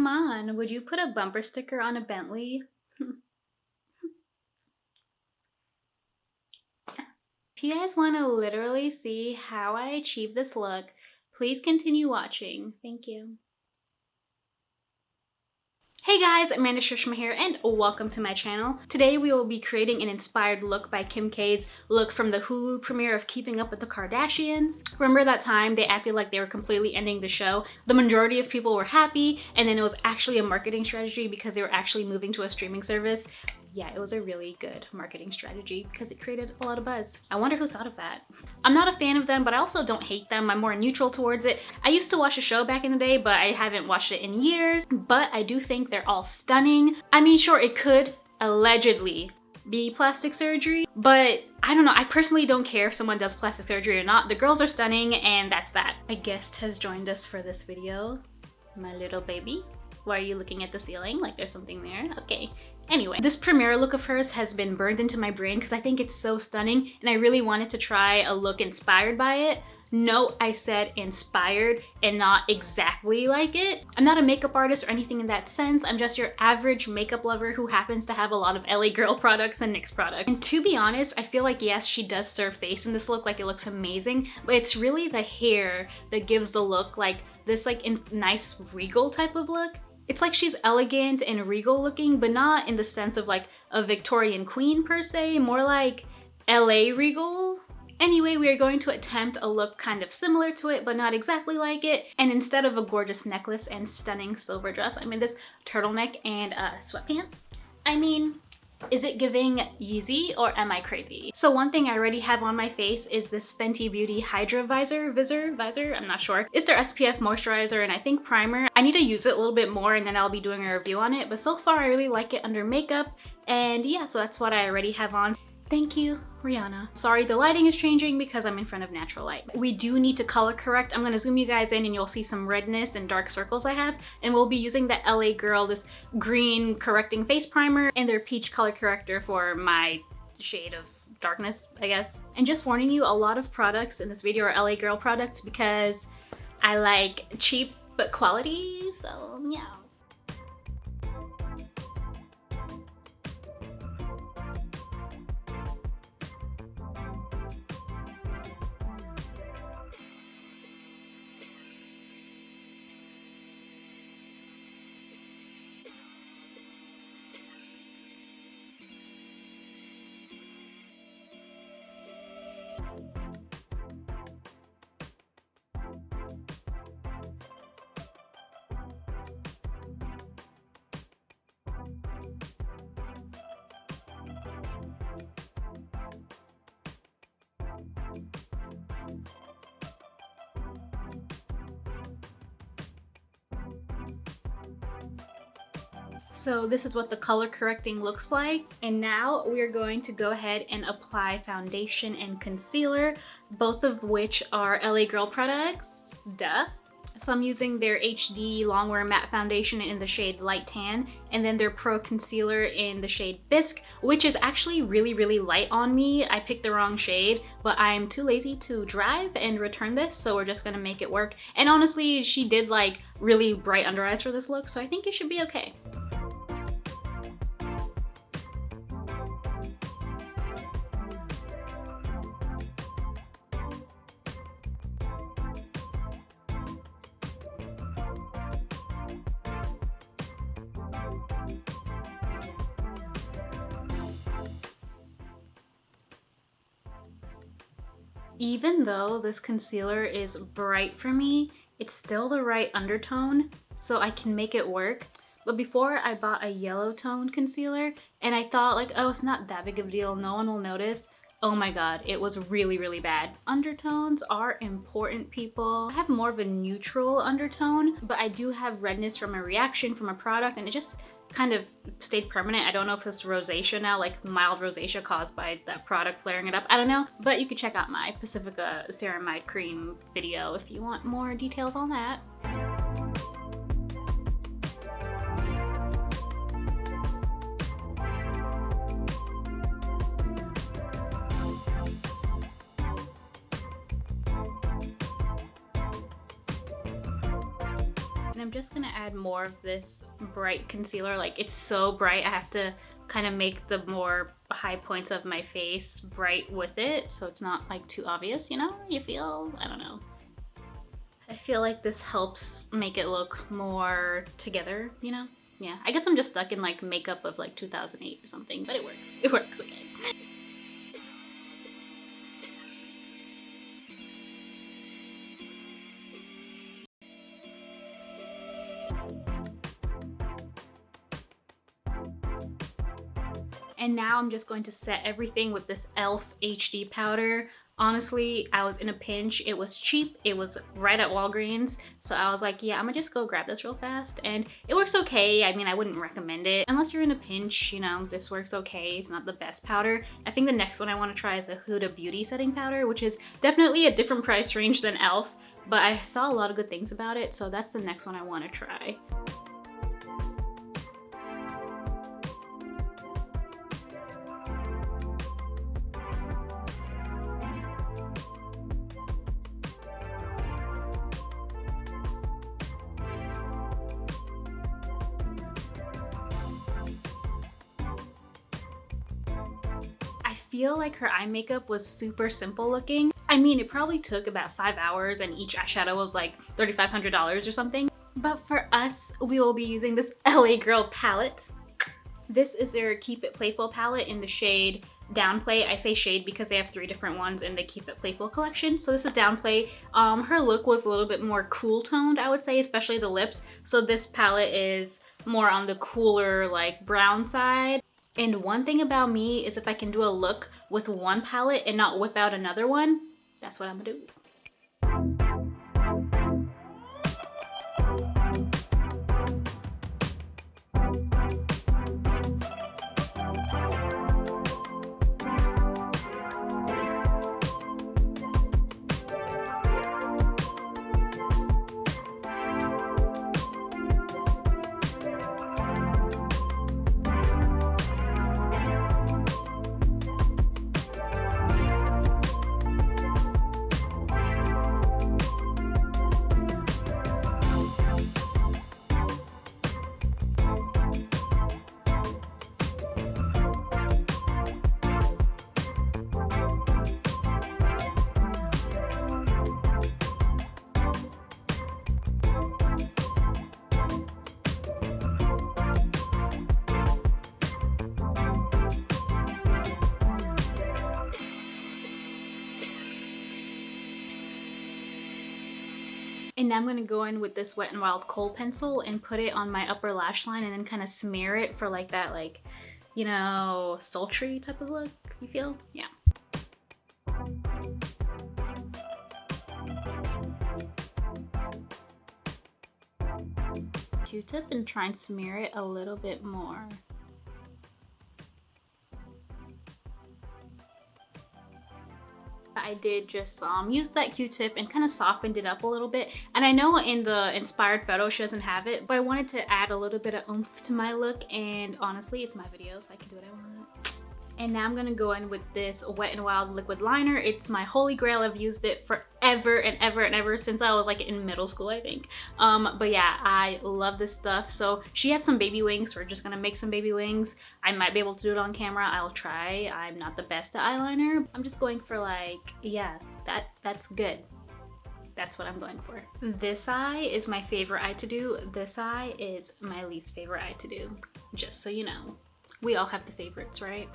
come on, would you put a bumper sticker on a Bentley? If you guys want to literally see how I achieve this look, please continue watching. Thank you. Hey guys, AmandaSushma here and welcome to my channel. Today we will be creating an inspired look by Kim K's look from the Hulu premiere of Keeping Up with the Kardashians. Remember that time they acted like they were completely ending the show? The majority of people were happy, and then it was actually a marketing strategy because they were actually moving to a streaming service. Yeah, it was a really good marketing strategy because it created a lot of buzz. I wonder who thought of that. I'm not a fan of them, but I also don't hate them. I'm more neutral towards it. I used to watch a show back in the day, but I haven't watched it in years. But I do think they're all stunning. I mean, sure, it could allegedly be plastic surgery, but I don't know. I personally don't care if someone does plastic surgery or not. The girls are stunning, and that's that. A guest has joined us for this video. My little baby. Why are you looking at the ceiling? Like there's something there? Okay. Anyway, this premiere look of hers has been burned into my brain because I think it's so stunning and I really wanted to try a look inspired by it. No, I said inspired and not exactly like it. I'm not a makeup artist or anything in that sense. I'm just your average makeup lover who happens to have a lot of LA Girl products and NYX products. And to be honest, I feel like yes, she does serve face in this look, like it looks amazing, but it's really the hair that gives the look like this nice regal type of look. It's like she's elegant and regal looking, but not in the sense of like a Victorian queen per se, more like LA regal. Anyway, we are going to attempt a look kind of similar to it, but not exactly like it. And instead of a gorgeous necklace and stunning silver dress, I'm in this turtleneck and sweatpants. I mean, is it giving Yeezy or am I crazy? So one thing I already have on my face is this Fenty Beauty Hydra Visor, I'm not sure. It's their SPF moisturizer and I think primer. I need to use it a little bit more and then I'll be doing a review on it, but so far I really like it under makeup. And yeah, so that's what I already have on. Thank you, Rihanna. Sorry, the lighting is changing because I'm in front of natural light. We do need to color correct. I'm gonna zoom you guys in and you'll see some redness and dark circles I have. And we'll be using the LA Girl, this green correcting face primer and their peach color corrector for my shade of darkness, I guess. And just warning you, a lot of products in this video are LA Girl products because I like cheap but quality, so yeah. So this is what the color correcting looks like. And now we're going to go ahead and apply foundation and concealer, both of which are LA Girl products, duh. So I'm using their HD Longwear Matte Foundation in the shade Light Tan, and then their Pro Concealer in the shade Bisque, which is actually really, really light on me. I picked the wrong shade, but I'm too lazy to drive and return this, so we're just gonna make it work. And honestly, she did like really bright under eyes for this look, so I think it should be okay. Even though this concealer is bright for me, it's still the right undertone, so I can make it work. But before I bought a yellow toned concealer and I thought like, oh, it's not that big of a deal, no one will notice. Oh my god, it was really, really bad. Undertones are important, people. I have more of a neutral undertone, but I do have redness from a reaction from a product and it just kind of stayed permanent. I don't know if it's rosacea now, like mild rosacea caused by that product flaring it up. I don't know, but you can check out my Pacifica Ceramide Cream video if you want more details on that. I'm just gonna add more of this bright concealer. Like, it's so bright, I have to kind of make the more high points of my face bright with it, so it's not like too obvious, you know? You feel, I don't know. I feel like this helps make it look more together, you know? Yeah, I guess I'm just stuck in like makeup of like 2008 or something, but it works. It works, okay. And now I'm just going to set everything with this e.l.f. HD powder. Honestly, I was in a pinch. It was cheap. It was right at Walgreens. So I was like, yeah, I'm gonna just go grab this real fast. And it works okay. I mean, I wouldn't recommend it. Unless you're in a pinch, you know, this works okay. It's not the best powder. I think the next one I want to try is a Huda Beauty setting powder, which is definitely a different price range than e.l.f. But I saw a lot of good things about it. So that's the next one I want to try. I feel like her eye makeup was super simple looking. I mean, it probably took about 5 hours and each eyeshadow was like $3,500 or something. But for us, we will be using this LA Girl palette. This is their Keep It Playful palette in the shade Downplay. I say shade because they have 3 different ones in the Keep It Playful collection. So this is Downplay. Her look was a little bit more cool toned, I would say, especially the lips. So this palette is more on the cooler, like brown side. And one thing about me is if I can do a look with one palette and not whip out another one, that's what I'm gonna do. And now I'm going to go in with this Wet n Wild kohl pencil and put it on my upper lash line and then kind of smear it for like that, like, you know, sultry type of look, you feel? Yeah. Q-tip and try and smear it a little bit more. I did just use that Q-tip and kind of softened it up a little bit. And I know in the inspired photo she doesn't have it, but I wanted to add a little bit of oomph to my look, and honestly, it's my video, so I can do what I want. And now I'm gonna go in with this Wet n Wild liquid liner. It's my holy grail. I've used it forever and ever and ever since I was like in middle school, I think. But yeah, I love this stuff. So she had some baby wings. We're just gonna make some baby wings. I might be able to do it on camera. I'll try. I'm not the best at eyeliner. I'm just going for like, yeah, that's good. That's what I'm going for. This eye is my favorite eye to do. This eye is my least favorite eye to do. Just so you know. We all have the favorites, right?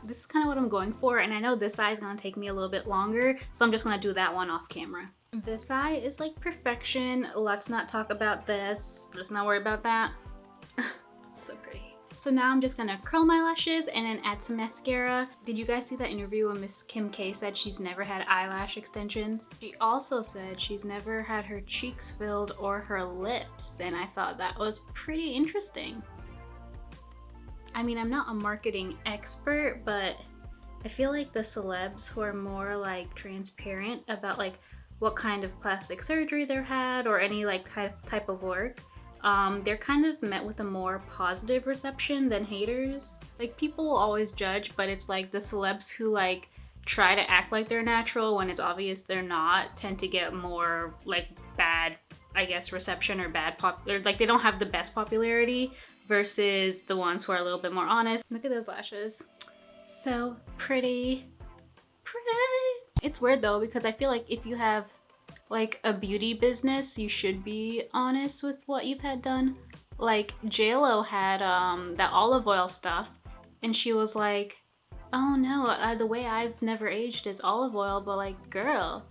This is kind of what I'm going for, and I know this eye is gonna take me a little bit longer, so I'm just gonna do that one off camera. This eye is like perfection. Let's not talk about this. Let's not worry about that. So pretty. So now I'm just gonna curl my lashes and then add some mascara. Did you guys see that interview when Miss Kim K said she's never had eyelash extensions? She also said she's never had her cheeks filled or her lips, and I thought that was pretty interesting. I mean, I'm not a marketing expert, but I feel like the celebs who are more like transparent about like what kind of plastic surgery they're had or any like type of work, they're kind of met with a more positive reception than haters. Like people will always judge, but it's like the celebs who like try to act like they're natural when it's obvious they're not tend to get more like bad, I guess, reception or bad or like they don't have the best popularity versus the ones who are a little bit more honest. Look at those lashes. So pretty. It's weird though, because I feel like if you have like a beauty business, you should be honest with what you've had done. Like JLo had that olive oil stuff, and she was like, oh no, the way I've never aged is olive oil. But like, girl,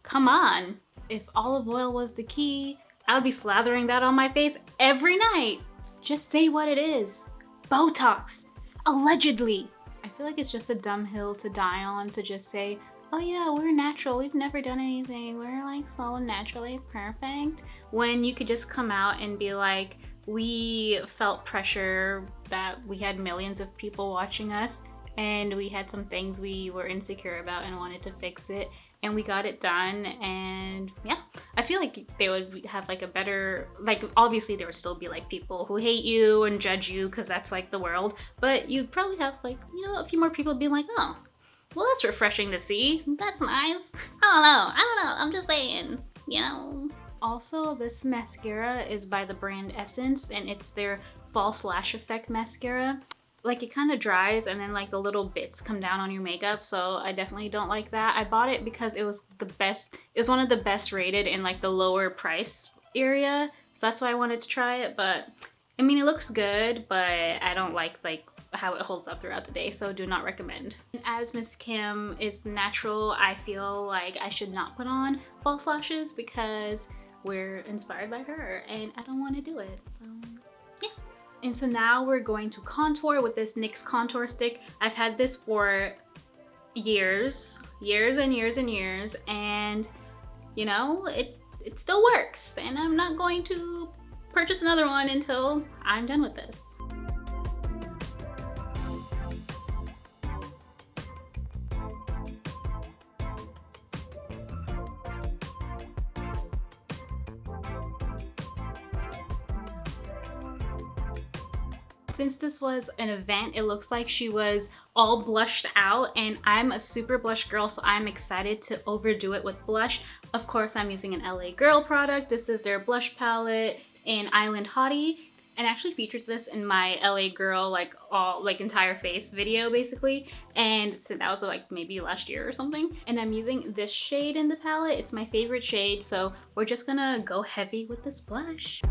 come on. If olive oil was the key, I would be slathering that on my face every night. Just say what it is. Botox. Allegedly. I feel like it's just a dumb hill to die on to just say, oh yeah, we're natural, we've never done anything, we're like so naturally perfect. When you could just come out and be like, we felt pressure that we had millions of people watching us and we had some things we were insecure about and wanted to fix it, and we got it done. And yeah, I feel like they would have like a better, like obviously there would still be like people who hate you and judge you because that's like the world, but you'd probably have like, you know, a few more people being like, oh, well, that's refreshing to see. That's nice. I don't know. I'm just saying, you know. Also, this mascara is by the brand Essence, and it's their False Lash Effect mascara. Like, it kind of dries, and then like the little bits come down on your makeup, so I definitely don't like that. I bought it because it was the best. It was one of the best rated in like the lower price area, so that's why I wanted to try it. But I mean, it looks good, but I don't like how it holds up throughout the day, so do not recommend. And as Miss Kim is natural, I feel like I should not put on false lashes because we're inspired by her and I don't want to do it, so yeah. And so now we're going to contour with this NYX contour stick. I've had this for years and years, and you know, it still works, and I'm not going to purchase another one until I'm done with this. Since this was an event, it looks like she was all blushed out, and I'm a super blush girl, so I'm excited to overdo it with blush. Of course, I'm using an LA Girl product. This is their blush palette in Island Hottie, and I actually featured this in my LA Girl entire face video basically, and so that was like maybe last year or something. And I'm using this shade in the palette. It's my favorite shade, so we're just gonna go heavy with this blush.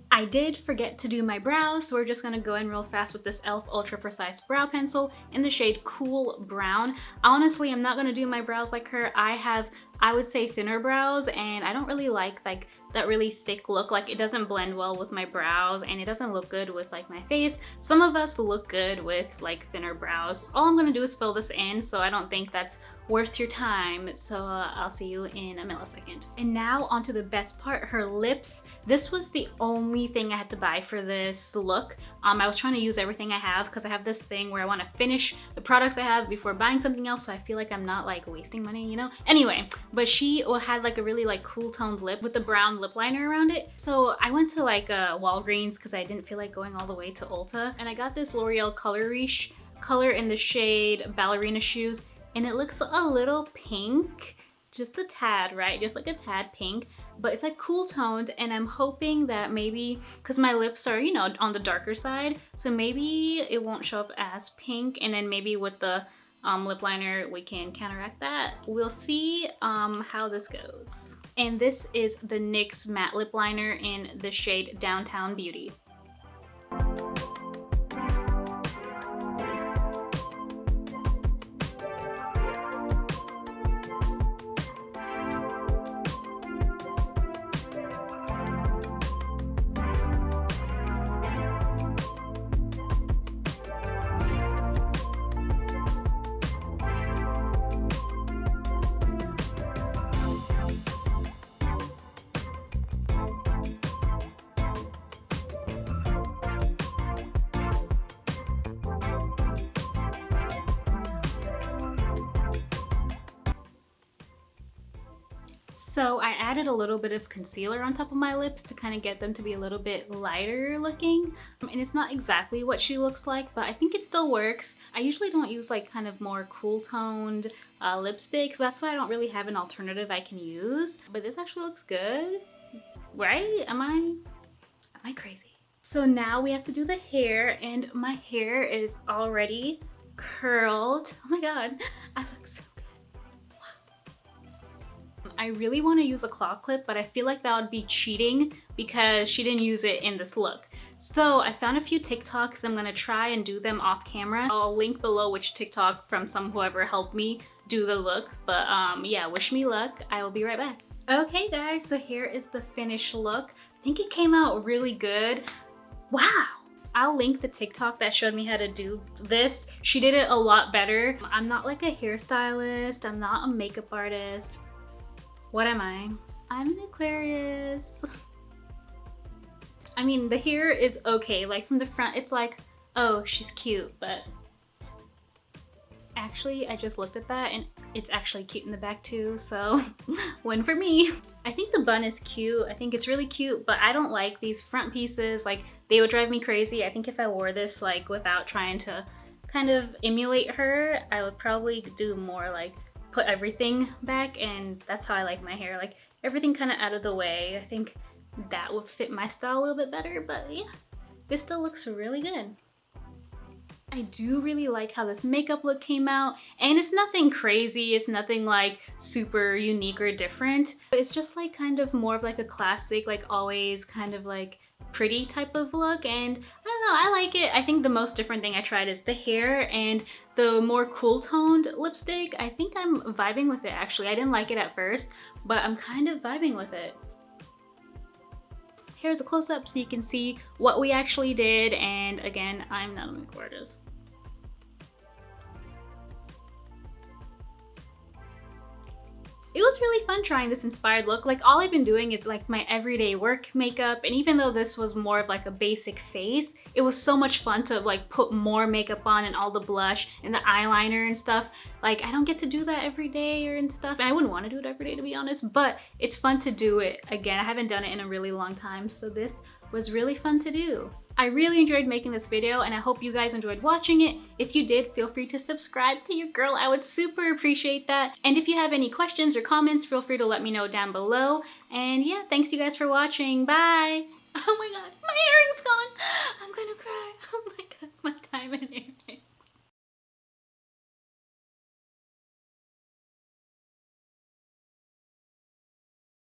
I did forget to do my brows, so we're just gonna go in real fast with this e.l.f. Ultra Precise Brow Pencil in the shade Cool Brown. Honestly, I'm not gonna do my brows like her. I would say thinner brows, and I don't really like that really thick look. Like, it doesn't blend well with my brows, and it doesn't look good with like my face. Some of us look good with like thinner brows. All I'm gonna do is fill this in, so I don't think that's worth your time, so I'll see you in a millisecond. And now onto the best part, her lips. This was the only thing I had to buy for this look. I was trying to use everything I have because I have this thing where I want to finish the products I have before buying something else, so I feel like I'm not like wasting money, you know? Anyway, but she had like a really like cool toned lip with the brown lip liner around it. So I went to like Walgreens because I didn't feel like going all the way to Ulta, and I got this L'Oreal Color Riche color in the shade Ballerina Shoes, and it looks a little pink, just a tad, right? Just like a tad pink, but it's like cool toned, and I'm hoping that maybe, because my lips are, you know, on the darker side, so maybe it won't show up as pink, and then maybe with the lip liner we can counteract that. We'll see how this goes. And this is the NYX matte lip liner in the shade Downtown Beauty. So I added a little bit of concealer on top of my lips to kind of get them to be a little bit lighter looking. And it's not exactly what she looks like, but I think it still works. I usually don't use like kind of more cool toned lipstick, so that's why I don't really have an alternative I can use. But this actually looks good, right? Am I crazy? So now we have to do the hair, and my hair is already curled. Oh my god, I look so good. Wow. I really want to use a claw clip, but I feel like that would be cheating because she didn't use it in this look. So I found a few TikToks. I'm gonna try and do them off camera. I'll link below which TikTok from whoever helped me do the looks, but yeah, wish me luck. I will be right back. Okay guys, so here is the finished look. I think it came out really good. Wow. I'll link the TikTok that showed me how to do this. She did it a lot better. I'm not like a hairstylist. I'm not a makeup artist. What am I? I'm an Aquarius. I mean, the hair is okay. Like from the front, it's like, oh, she's cute, but actually, I just looked at that and it's actually cute in the back too, so win for me. I think the bun is cute. I think it's really cute, but I don't like these front pieces. Like, they would drive me crazy. I think if I wore this like without trying to kind of emulate her, I would probably do more like put everything back, and that's how I like my hair. Like everything kind of out of the way. I think that would fit my style a little bit better, but yeah, this still looks really good. I do really like how this makeup look came out, and it's nothing crazy. It's nothing like super unique or different. It's just like kind of more of like a classic, like always kind of like pretty type of look, and I don't know, I like it. I think the most different thing I tried is the hair and the more cool toned lipstick. I think I'm vibing with it actually. I didn't like it at first, but I'm kind of vibing with it. Here's a close-up so you can see what we actually did, and again, I'm not only gorgeous. It was really fun trying this inspired look. Like all I've been doing is like my everyday work makeup, and even though this was more of like a basic face, it was so much fun to like put more makeup on and all the blush and the eyeliner and stuff. Like I don't get to do that every day and stuff, and I wouldn't want to do it every day to be honest, but it's fun to do it again. I haven't done it in a really long time, so this was really fun to do. I really enjoyed making this video, and I hope you guys enjoyed watching it. If you did, feel free to subscribe to your girl. I would super appreciate that. And if you have any questions or comments, feel free to let me know down below. And yeah, thanks you guys for watching. Bye. Oh my god, my earring's gone. I'm gonna cry. Oh my god, my diamond earring.